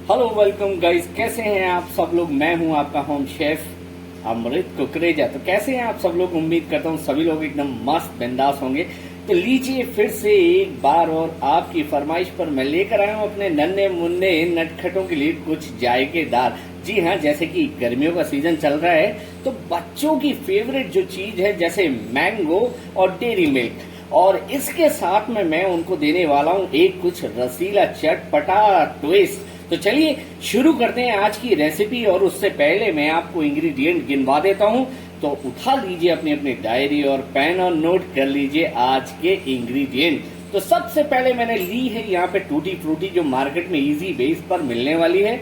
Hello welcome guys, कैसे हैं आप सब लोग। मैं हूं आपका होम शेफ अमृत कुकरेजा। तो कैसे हैं आप सब लोग। उम्मीद करता हूं सभी लोग एकदम मस्त बिंदास होंगे। तो लीजिए फिर से एक बार और आपकी फरमाइश पर मैं लेकर आया हूं अपने नन्हे मुन्ने नटखटों के लिए कुछ जायकेदार। जी हाँ, जैसे कि गर्मियों का सीजन चल रहा है तो बच्चों की फेवरेट जो चीज है जैसे मैंगो और डेयरी मिल्क, और इसके साथ में मैं उनको देने वाला हूं एक कुछ रसीला चटपटा ट्विस्ट। तो चलिए शुरू करते हैं आज की रेसिपी, और उससे पहले मैं आपको इंग्रेडिएंट गिनवा देता हूं। तो उठा लीजिए अपनी अपनी डायरी और पेन और नोट कर लीजिए आज के इंग्रेडिएंट। तो सबसे पहले मैंने ली है यहाँ पे टूटी फ्रूटी, जो मार्केट में इजी बेस पर मिलने वाली है।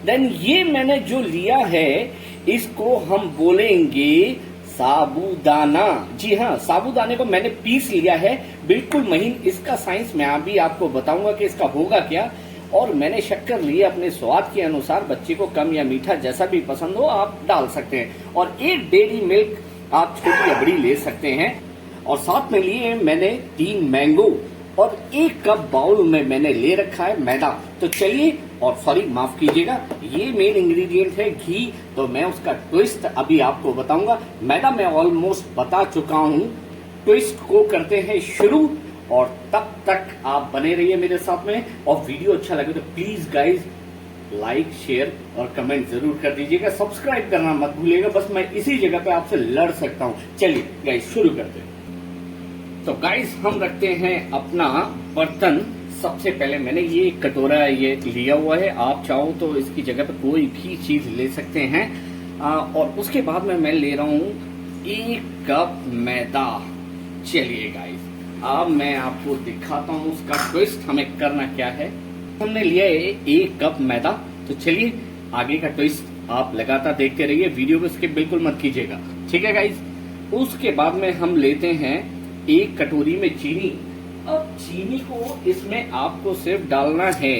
देन ये मैंने जो लिया है इसको हम बोलेंगे साबूदाना। जी हाँ, साबूदाने को मैंने पीस लिया है बिल्कुल महीन। इसका साइंस मैं अभी आपको बताऊंगा कि इसका होगा क्या। और मैंने शक्कर ली अपने स्वाद के अनुसार, बच्चे को कम या मीठा जैसा भी पसंद हो आप डाल सकते हैं। और एक डेयरी मिल्क आप छोटी या बड़ी ले सकते हैं। और साथ में लिए मैंने 3 मैंगो, और 1 कप बाउल में मैंने ले रखा है मैदा। तो चलिए, और सॉरी माफ कीजिएगा, ये मेन इंग्रेडिएंट है घी। तो मैं उसका ट्विस्ट अभी आपको बताऊंगा। मैदा मैं ऑलमोस्ट बता चुका हूँ। ट्विस्ट को करते हैं शुरू, और तब तक आप बने रहिए मेरे साथ में। और वीडियो अच्छा लगे तो प्लीज गाइज लाइक शेयर और कमेंट जरूर कर दीजिएगा। सब्सक्राइब करना मत भूलिएगा, बस मैं इसी जगह पे आपसे लड़ सकता हूँ। चलिए गाइज शुरू करते हैं। तो गाइज हम रखते हैं अपना बर्तन। सबसे पहले मैंने ये कटोरा ये लिया हुआ है, आप चाहो तो इसकी जगह पे कोई भी चीज ले सकते हैं। और उसके बाद में मैं ले रहा हूँ 1 कप मैदा। चलिए गाइज अब मैं आपको दिखाता हूँ उसका ट्विस्ट हमें करना क्या है। हमने लिया है 1 कप मैदा। तो चलिए आगे का ट्विस्ट आप लगातार देखते रहिए, वीडियो को स्किप बिल्कुल मत कीजिएगा, ठीक है गाइज। उसके बाद में हम लेते हैं 1 कटोरी में चीनी। अब चीनी को इसमें आपको सिर्फ डालना है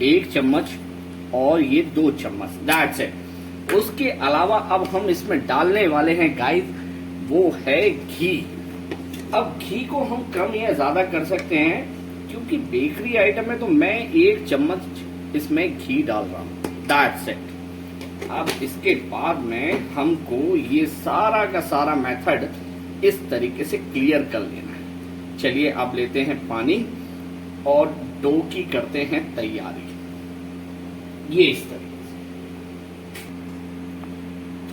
1 चम्मच और ये 2 चम्मच, दैट्स इट। उसके अलावा अब हम इसमें डालने वाले हैं गाइज वो है घी। अब घी को हम कम या ज्यादा कर सकते हैं, क्योंकि बेकरी आइटम है तो मैं 1 चम्मच इसमें घी डाल रहा हूँ, दैट्स इट। अब इसके बाद में हमको ये सारा का सारा मेथड इस तरीके से क्लियर कर लेना है। चलिए अब लेते हैं पानी और डो की करते हैं तैयारी। ये इस तरीके से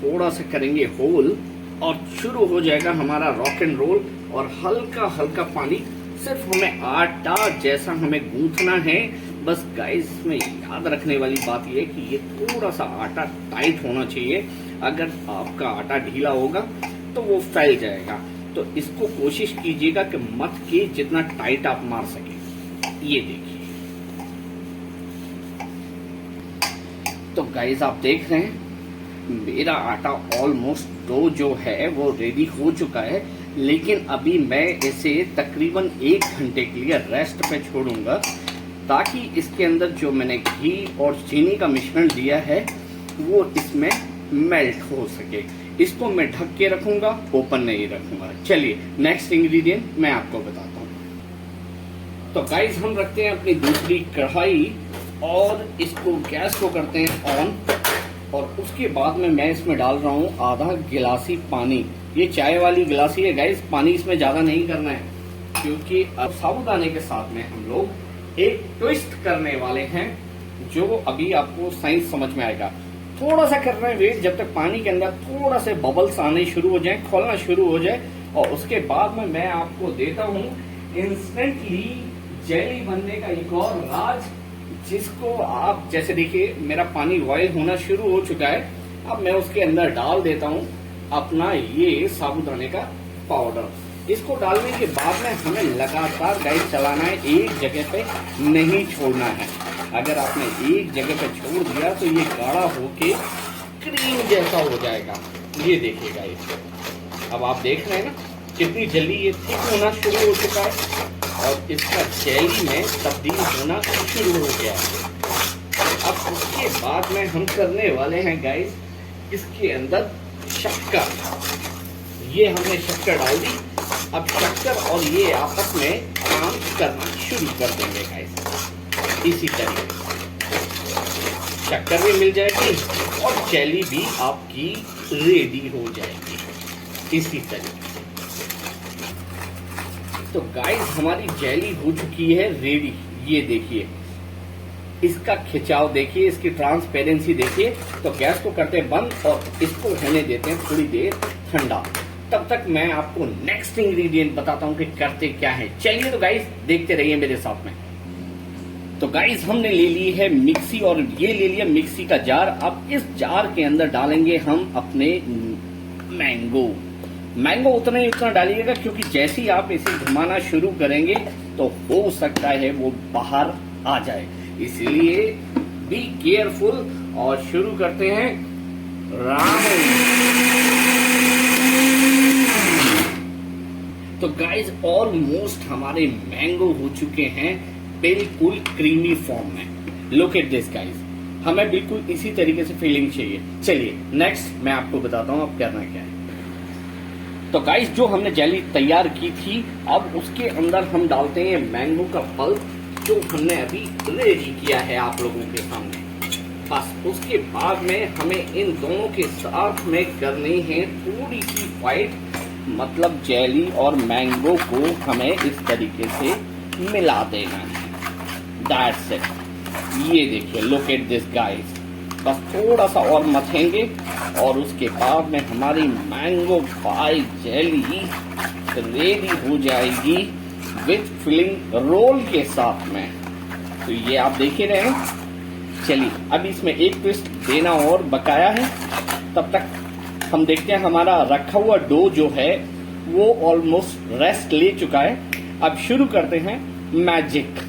थोड़ा सा करेंगे होल और शुरू हो जाएगा हमारा रॉक एंड रोल। और हल्का हल्का पानी, सिर्फ हमें आटा जैसा हमें गूंथना है बस गाइस। इसमें याद रखने वाली बात यह है कि ये थोड़ा सा आटा टाइट होना चाहिए। अगर आपका आटा ढीला होगा तो वो फैल जाएगा। तो इसको कोशिश कीजिएगा कि मत के जितना टाइट आप मार सके। ये देखिए, तो गाइस आप देख रहे हैं मेरा आटा ऑलमोस्ट डो जो है वो रेडी हो चुका है। लेकिन अभी मैं इसे तकरीबन 1 घंटे के लिए रेस्ट पे छोड़ूंगा, ताकि इसके अंदर जो मैंने घी और चीनी का मिश्रण दिया है वो इसमें मेल्ट हो सके। इसको मैं ढक के रखूंगा, ओपन नहीं रखूंगा। चलिए नेक्स्ट इंग्रेडिएंट मैं आपको बताता हूँ। तो गाइस हम रखते हैं अपनी दूसरी कढ़ाई और इसको गैस को करते हैं ऑन। और उसके बाद में मैं इसमें डाल रहा हूँ आधा गिलासी पानी। ये चाय वाली गिलासी है गाइस, पानी इसमें ज्यादा नहीं करना है, क्योंकि अब साबूदाने के साथ में हम लोग एक ट्विस्ट करने वाले हैं जो अभी आपको साइंस समझ में आएगा। थोड़ा सा कर रहे हैं वेट, जब तक पानी के अंदर थोड़ा से बबल्स आने शुरू हो जाए, खोलना शुरू हो जाए। और उसके बाद में मैं आपको देता हूँ इंस्टेंटली जेली बनने का एक और राज, जिसको आप जैसे देखिए मेरा पानी बॉयल होना शुरू हो चुका है। अब मैं उसके अंदर डाल देता हूँ अपना ये साबूदाने का पाउडर। इसको डालने के बाद में हमें लगातार गाइस चलाना है, एक जगह पे नहीं छोड़ना है। अगर आपने एक जगह पे छोड़ दिया तो ये गाढ़ा होके क्रीम जैसा हो जाएगा। ये देखिए गाइस, अब आप देख रहे हैं ना कितनी जल्दी ये थिक होना शुरू हो चुका है और इसका जेली में तब्दील होना शुरू हो गया है। अब उसके बाद में हम करने वाले हैं गाइस इसके अंदर शक्कर। ये हमने शक्कर डाल दी। अब शक्कर और ये आपस में काम करना शुरू कर देंगे गाइस इसी तरीके से। शक्कर भी मिल जाएगी और जेली भी आपकी रेडी हो जाएगी इसी तरीके से। तो गाइस हमारी जेली हो चुकी है रेडी। ये देखिए, इसका खिंचाव देखिए, इसकी ट्रांसपेरेंसी देखिए। तो गैस को करते हैं बंद और इसको होने देते हैं थोड़ी देर ठंडा। तब तक मैं आपको नेक्स्ट इंग्रेडिएंट बताता हूं कि करते क्या है। चलिए तो गाइस देखते रहिए मेरे साथ में। तो गाइस हमने ले ली है मिक्सी और ये ले लिया मिक्सी का जार। अब इस जार के अंदर डालेंगे हम अपने मैंगो उतना डालिएगा, क्योंकि जैसे ही आप इसे घुमाना शुरू करेंगे तो हो सकता है वो बाहर आ जाए, इसलिए बी केयरफुल। और शुरू करते हैं तो गाइस ऑलमोस्ट हमारे मैंगो हो चुके हैं बिल्कुल क्रीमी फॉर्म में। लुक एट दिस गाइस, हमें बिल्कुल इसी तरीके से फीलिंग चाहिए। चलिए नेक्स्ट मैं आपको बताता हूं अब करना क्या है। तो गाइस जो हमने जेली तैयार की थी, अब उसके अंदर हम डालते हैं मैंगो का पल्प जो हमने अभी रेडी किया है आप लोगों के सामने। बस उसके बाद में हमें इन दोनों के साथ में करनी है थोड़ी सी फाइट, मतलब जेली और मैंगो को हमें इस तरीके से मिला देना है। That's it. ये देखिए, लुक एट दिस गाइस। बस थोड़ा सा और मथेंगे और उसके बाद में हमारी मैंगो पाई जेली रेडी हो जाएगी विथ फिलिंग रोल के साथ में। तो ये आप देख ही रहे हैं। चलिए अब इसमें एक ट्विस्ट देना और बकाया है। तब तक हम देखते हैं हमारा रखा हुआ डो जो है वो ऑलमोस्ट रेस्ट ले चुका है। अब शुरू करते हैं मैजिक।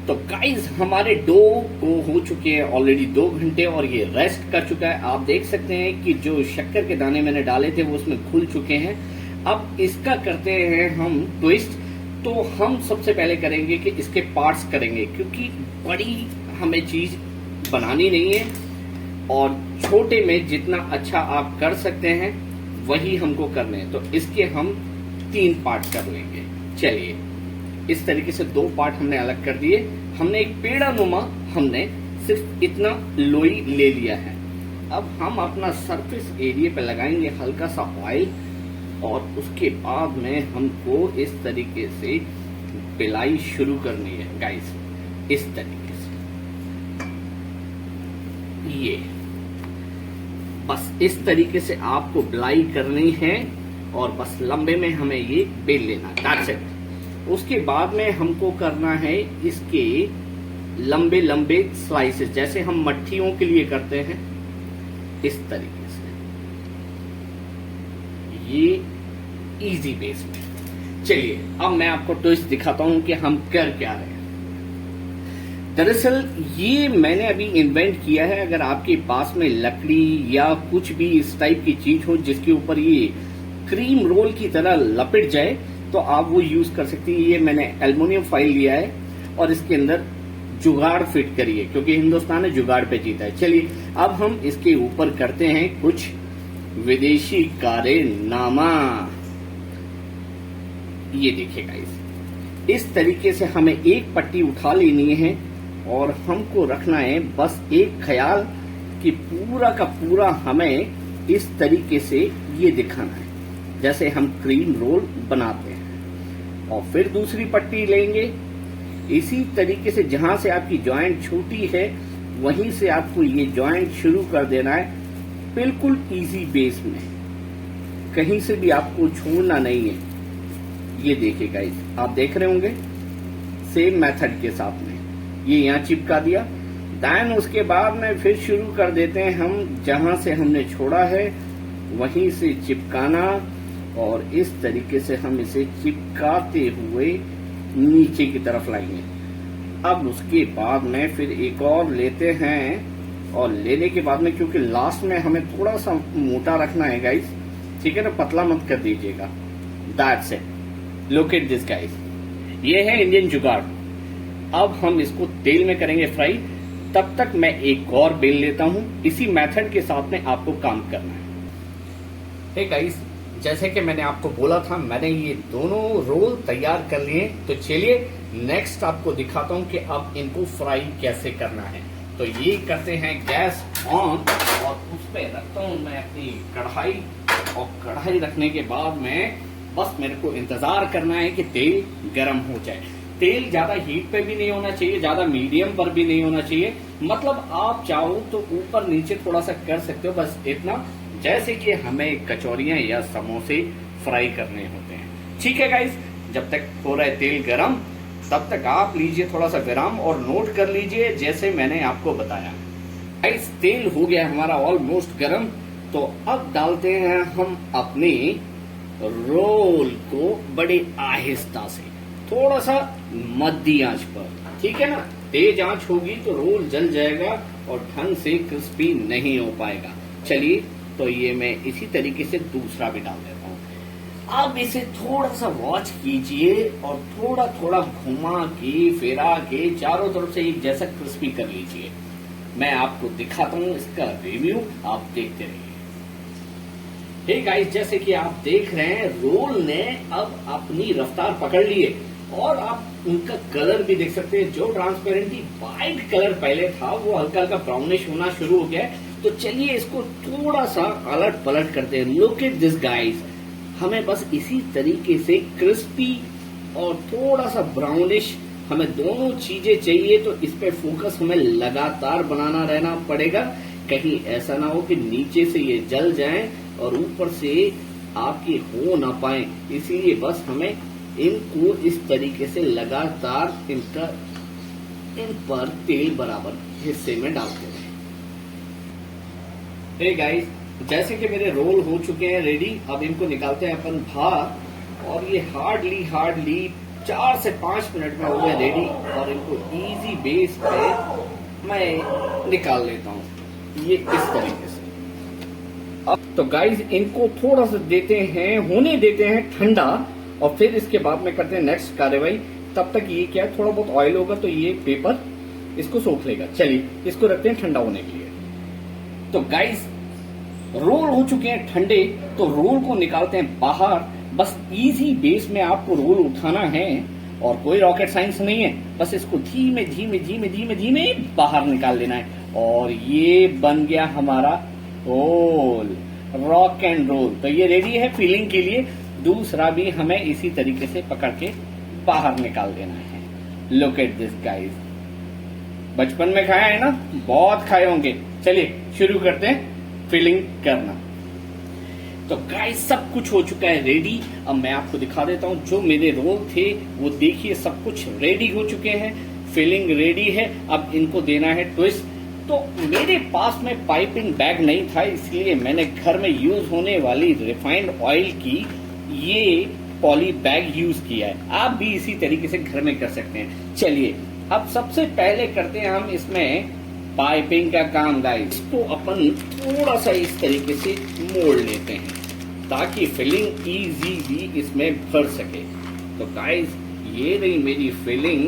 तो गाइस हमारे डो को हो चुके हैं ऑलरेडी 2 घंटे और ये रेस्ट कर चुका है। आप देख सकते हैं कि जो शक्कर के दाने मैंने डाले थे वो उसमें घुल चुके हैं। अब इसका करते हैं हम ट्विस्ट। तो हम सबसे पहले करेंगे कि इसके पार्ट्स करेंगे, क्योंकि बड़ी हमें चीज बनानी नहीं है और छोटे में जितना अच्छा आप कर सकते हैं वही हमको करने हैं। तो इसके हम 3 पार्ट कर लेंगे। चलिए इस तरीके से 2 पार्ट हमने अलग कर दिए। हमने एक पेड़ा नुमा हमने सिर्फ इतना लोई ले लिया है। अब हम अपना सरफेस एरिया पे लगाएंगे हल्का सा ऑयल और उसके बाद में हमको इस तरीके से पिलाई शुरू करनी है गाइस, इस तरीके से। ये बस इस तरीके से आपको बिलाई करनी है और बस लंबे में हमें ये बेल लेना। That's it. उसके बाद में हमको करना है इसके लंबे लंबे स्लाइसेस, जैसे हम मट्ठियों के लिए करते हैं इस तरीके से। ये इजी बेस में। चलिए अब मैं आपको ट्विस्ट दिखाता हूं कि हम कर क्या रहे हैं। दरअसल ये मैंने अभी इन्वेंट किया है। अगर आपके पास में लकड़ी या कुछ भी इस टाइप की चीज हो जिसके ऊपर ये क्रीम रोल की तरह लपेट जाए तो आप वो यूज कर सकती है। ये मैंने एल्युमिनियम फॉइल लिया है और इसके अंदर जुगाड़ फिट करिए, क्योंकि हिंदुस्तान ने जुगाड़ पे जीता है। चलिए अब हम इसके ऊपर करते हैं कुछ विदेशी कारनामा। ये देखिए गाइस, इस तरीके से हमें एक पट्टी उठा लेनी है और हमको रखना है बस एक ख्याल कि पूरा का पूरा हमें इस तरीके से ये दिखाना है जैसे हम क्रीम रोल बनाते हैं। और फिर दूसरी पट्टी लेंगे इसी तरीके से, जहां से आपकी जॉइंट छोटी है वहीं से आपको ये जॉइंट शुरू कर देना है, बिल्कुल इजी बेस में, कहीं से भी आपको छोड़ना नहीं है। ये देखिए गाइस, आप देख रहे होंगे सेम मेथड के साथ में ये यहाँ चिपका दिया। देन उसके बाद में फिर शुरू कर देते हैं हम जहां से हमने छोड़ा है वहीं से चिपकाना और इस तरीके से हम इसे चिपकाते हुए नीचे की तरफ लाएंगे। अब उसके बाद में फिर एक और लेते हैं और लेने के बाद में, क्योंकि लास्ट में हमें थोड़ा सा मोटा रखना है गाइस, ठीक है ना, पतला मत कर दीजिएगा। That's it. Look at this guys, ये है इंडियन जुगाड़। अब हम इसको तेल में करेंगे फ्राई। तब तक मैं एक और बेल लेता हूं। इसी मेथड के साथ में आपको काम करना है। हे गाइस, जैसे कि मैंने आपको बोला था, मैंने ये दोनों रोल तैयार कर लिए। तो चलिए नेक्स्ट आपको दिखाता हूं कि अब इनको फ्राई कैसे करना है। तो ये करते हैं गैस ऑन और उस पे रखता हूं मैं अपनी कढ़ाई। और कढ़ाई रखने के बाद में बस मेरे को इंतजार करना है कि तेल गर्म हो जाए। तेल ज्यादा हीट पे भी नहीं होना चाहिए, ज्यादा मीडियम पर भी नहीं होना चाहिए। मतलब आप चाहो तो ऊपर नीचे थोड़ा सा कर सकते हो, बस इतना जैसे कि हमें कचौरियां या समोसे फ्राई करने होते हैं। ठीक है गाइस, जब तक हो रहा है तेल गरम तब तक आप लीजिए थोड़ा सा विराम और नोट कर लीजिए जैसे मैंने आपको बताया। गाइस तेल हो गया हमारा ऑलमोस्ट गरम, तो अब डालते हैं हम अपने रोल को बड़े आहिस्ता से, थोड़ा सा मध्य आंच पर। ठीक है ना, तेज आंच होगी तो रोल जल जाएगा और ढंग से क्रिस्पी नहीं हो पाएगा। चलिए, तो ये मैं इसी तरीके से दूसरा भी डाल देता हूँ। अब इसे थोड़ा सा वॉच कीजिए और थोड़ा थोड़ा घुमा के फिरा के चारों तरफ से एक जैसा क्रिस्पी कर लीजिए। मैं आपको दिखाता हूँ इसका रिव्यू, आप देखते रहिए। हे गाइस, जैसे कि आप देख रहे हैं रोल ने अब अपनी रफ्तार पकड़ ली है और आप उनका कलर भी देख सकते हैं। जो ट्रांसपेरेंटली व्हाइट कलर पहले था वो हल्का हल्का ब्राउनिश होना शुरू हो गया है। तो चलिए इसको थोड़ा सा अलट पलट करते हैं। लुक एट दिस गाइस, हमें बस इसी तरीके से क्रिस्पी और थोड़ा सा ब्राउनिश, हमें दोनों चीजें चाहिए। तो इस पे फोकस हमें लगातार बनाना रहना पड़ेगा, कहीं ऐसा ना हो कि नीचे से ये जल जाए और ऊपर से आपकी हो ना पाए। इसीलिए बस हमें इनको इस तरीके से लगातार इन पर तेल बराबर हिस्से में डालते रहे। हे गाइस, जैसे कि मेरे रोल हो चुके हैं रेडी, अब इनको निकालते हैं अपन बाहर। और ये हार्डली 4 से 5 मिनट में हो गए रेडी और इनको इजी बेस पे मैं निकाल लेता हूँ ये इस तरीके से। अब तो गाइस इनको थोड़ा सा होने देते हैं ठंडा और फिर इसके बाद में करते हैं नेक्स्ट कार्रवाई। तब तक ये क्या थोड़ा बहुत ऑयल होगा तो ये पेपर इसको सोख लेगा। चलिए इसको रखते हैं ठंडा होने के लिए। तो गाइस रोल हो चुके हैं ठंडे, तो रोल को निकालते हैं बाहर। बस इजी बेस में आपको रोल उठाना है और कोई रॉकेट साइंस नहीं है। बस इसको धीमे धीमे बाहर निकाल लेना है और ये बन गया हमारा रोल, रॉक एंड रोल। तो ये रेडी है फिलिंग के लिए। दूसरा भी हमें इसी तरीके से पकड़ के बाहर निकाल देना है। लुक एट दिस गाइस, बचपन में खाया है ना, बहुत खाए होंगे। चलिए शुरू करते हैं फिलिंग करना। तो गाइस सब कुछ हो चुका है रेडी। अब मैं आपको दिखा देता हूं जो मेरे रोल थे वो देखिए, सब कुछ रेडी हो चुके हैं, फिलिंग रेडी है। अब इनको देना है ट्विस्ट। तो मेरे पास में पाइपिंग बैग नहीं था, इसलिए मैंने घर में यूज होने वाली रिफाइंड ऑयल की ये पॉली बैग यूज किया है। आप भी इसी तरीके से घर में कर सकते हैं। चलिए अब सबसे पहले करते हैं हम इसमें पाइपिंग का काम गाइस। इसको अपन थोड़ा सा इस तरीके से मोड़ लेते हैं ताकि फिलिंग इजीली इसमें भर सके। तो गाइस ये रही मेरी फिलिंग।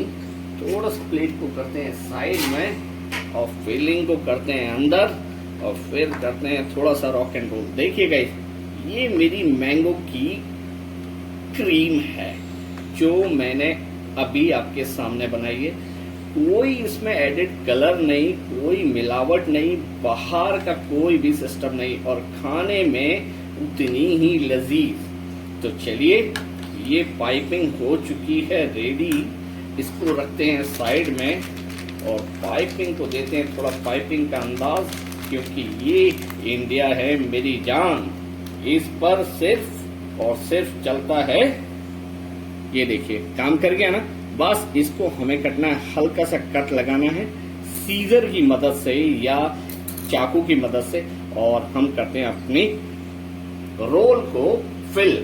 थोड़ा सा प्लेट को करते हैं साइड में और फिलिंग को करते हैं अंदर और फिर करते हैं थोड़ा सा रॉक एंड रोल। देखिए गाइस, ये मेरी मैंगो की क्रीम है जो मैंने अभी आपके सामने बनाई है। कोई इसमें एडिड कलर नहीं, कोई मिलावट नहीं, बाहर का कोई भी सिस्टम नहीं और खाने में उतनी ही लजीज। तो चलिए ये पाइपिंग हो चुकी है रेडी। इसको रखते हैं साइड में और पाइपिंग को देते हैं थोड़ा पाइपिंग का अंदाज, क्योंकि ये इंडिया है मेरी जान। इस पर सिर्फ और सिर्फ चलता है, ये देखिए काम कर गया ना। बस इसको हमें कटना है, हल्का सा कट लगाना है सीजर की मदद से या चाकू की मदद से और हम करते हैं अपनी रोल को फिल।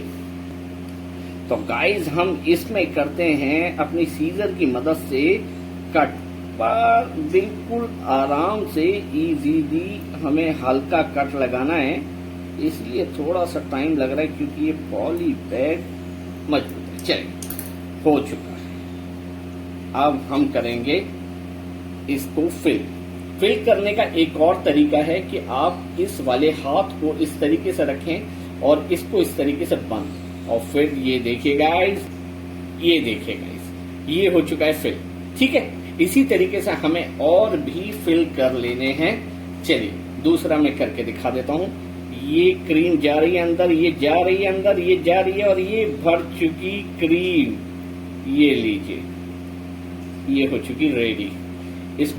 तो गाइस हम इसमें करते हैं अपनी सीजर की मदद से कट, पर बिल्कुल आराम से इजीली हमें हल्का कट लगाना है, इसलिए थोड़ा सा टाइम लग रहा है क्योंकि ये पॉली बैग मजबूत है। चलिए हो चुका है। अब हम करेंगे इसको फिल करने का एक और तरीका है कि आप इस वाले हाथ को इस तरीके से रखें और इसको इस तरीके से बंद, और फिर ये देखिए गाइस, ये देखिए गाइस, ये हो चुका है फिल। ठीक है, इसी तरीके से हमें और भी फिल कर लेने हैं। चलिए दूसरा मैं करके दिखा देता हूँ। ये क्रीम जा रही है अंदर, ये जा रही है अंदर, ये जा रही है और ये भर चुकी क्रीम, ये लीजिए, ये हो चुकी रेडी। इस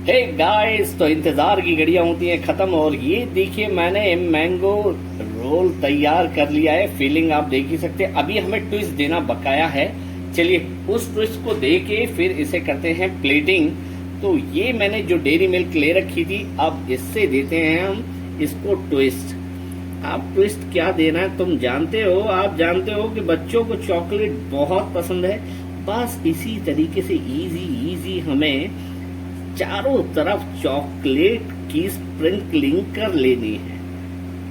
हे गाइस, तो इंतजार की घड़ियां होती हैं खत्म और ये देखिए मैंने मैंगो रोल तैयार कर लिया है। फीलिंग आप देख ही सकते हैं। अभी हमें ट्विस्ट देना बकाया है। चलिए उस ट्विस्ट को दे के फिर इसे करते हैं प्लेटिंग। तो ये मैंने जो डेयरी मिल्क ले रखी थी, अब इससे देते हैं हम इसको ट्विस्ट। आप ट्विस्ट क्या देना है तुम जानते हो। आप जानते हो कि बच्चों को चॉकलेट बहुत पसंद है। बस इसी तरीके से इजी हमें चारों तरफ चॉकलेट की स्प्रिंकलिंग कर लेनी है।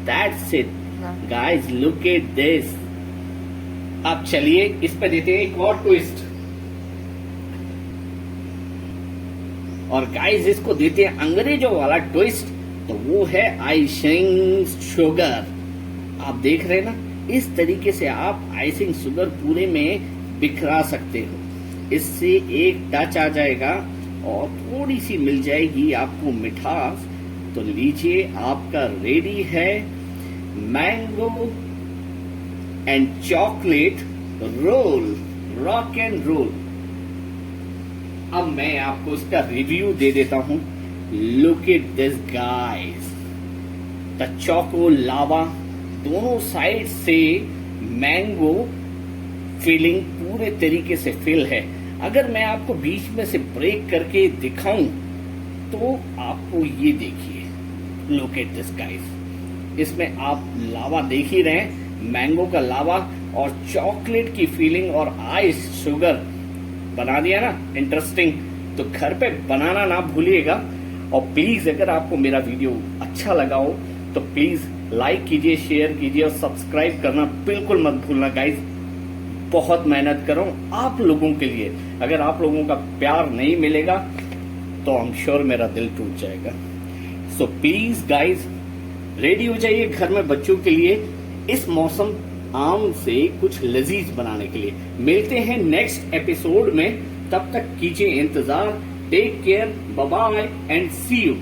That's it guys, look at this. अब चलिए इस पे देते हैं एक और ट्विस्ट और गाइस इसको देते हैं अंग्रेजों वाला ट्विस्ट। तो वो है आइसिंग शुगर। आप देख रहे हैं ना, इस तरीके से आप आइसिंग शुगर पूरे में बिखरा सकते हो। इससे एक टच आ जाएगा और थोड़ी सी मिल जाएगी आपको मिठास। तो लीजिए आपका रेडी है mango and chocolate roll, rock and roll. अब मैं आपको इसका रिव्यू दे देता हूं। Look at this guys, the choco lava, दोनों साइड से मैंगो फीलिंग पूरे तरीके से फिल है। अगर मैं आपको बीच में से ब्रेक करके दिखाऊं तो आपको ये देखिए, लुक एट दिस गाइस। इसमें आप लावा देख ही रहे हैं, मैंगो का लावा और चॉकलेट की फीलिंग और आइस शुगर बना दिया ना इंटरेस्टिंग। तो घर पे बनाना ना भूलिएगा। और प्लीज अगर आपको मेरा वीडियो अच्छा लगा हो तो प्लीज लाइक कीजिए, शेयर कीजिए और सब्सक्राइब करना बिल्कुल मत भूलना गाइज। बहुत मेहनत कर रहा हूं आप लोगों के लिए। अगर आप लोगों का प्यार नहीं मिलेगा तो आई एम श्योर मेरा दिल टूट जाएगा। सो प्लीज गाइज रेडी हो जाइए घर में बच्चों के लिए इस मौसम आम से कुछ लजीज बनाने के लिए। मिलते हैं नेक्स्ट एपिसोड में, तब तक कीजिए इंतजार। Take care, bye bye and see you.